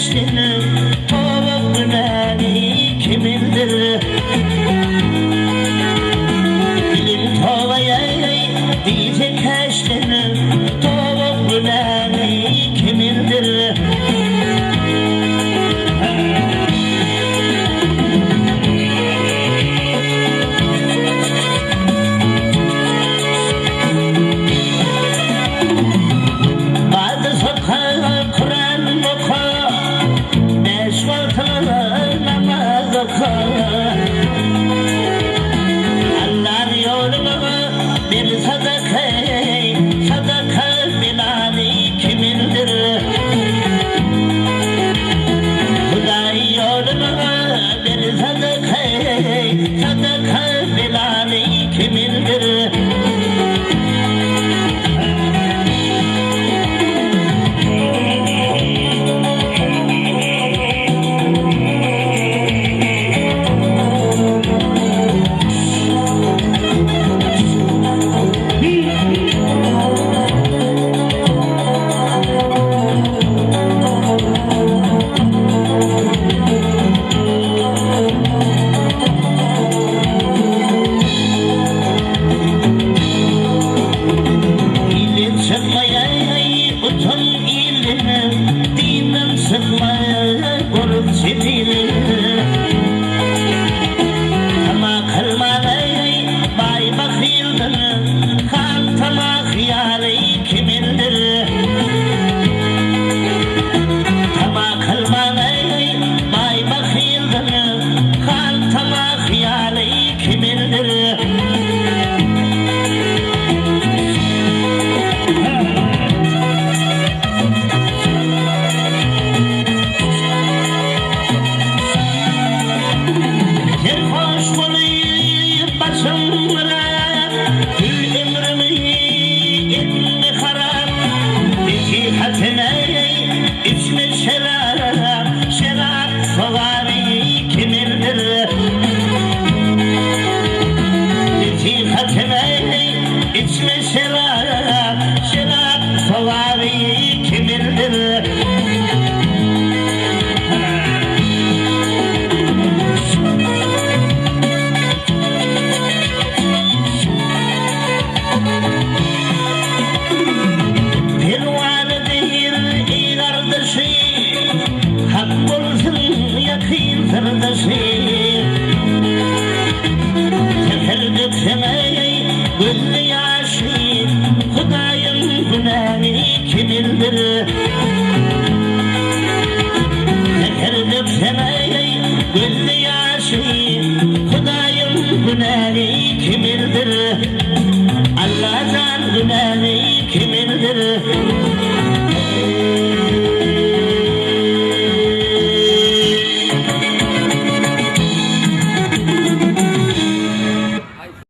keşlini tavuk günahı kimindir? Dilim tavaya diyecek keşlini tavuk günahı kimindir? Allah yoluna bir sadaka bilani kimindir? Huday yoluna bir sadaka bilani kimindir? Dinim sıkmaya korup çetin ama kılmayı bay bakıyordun kan tamak yarı kimindir? Ama kılmayı bay bakıyordun kan tamak yarı kimindir? İçme şerap savari kimindir? Netihatine içme şerap savari kimindir? Teferdik semeyi gözlü yaşı Hudayın günahı kimindir? Teferdik semeyi gözlü yaşı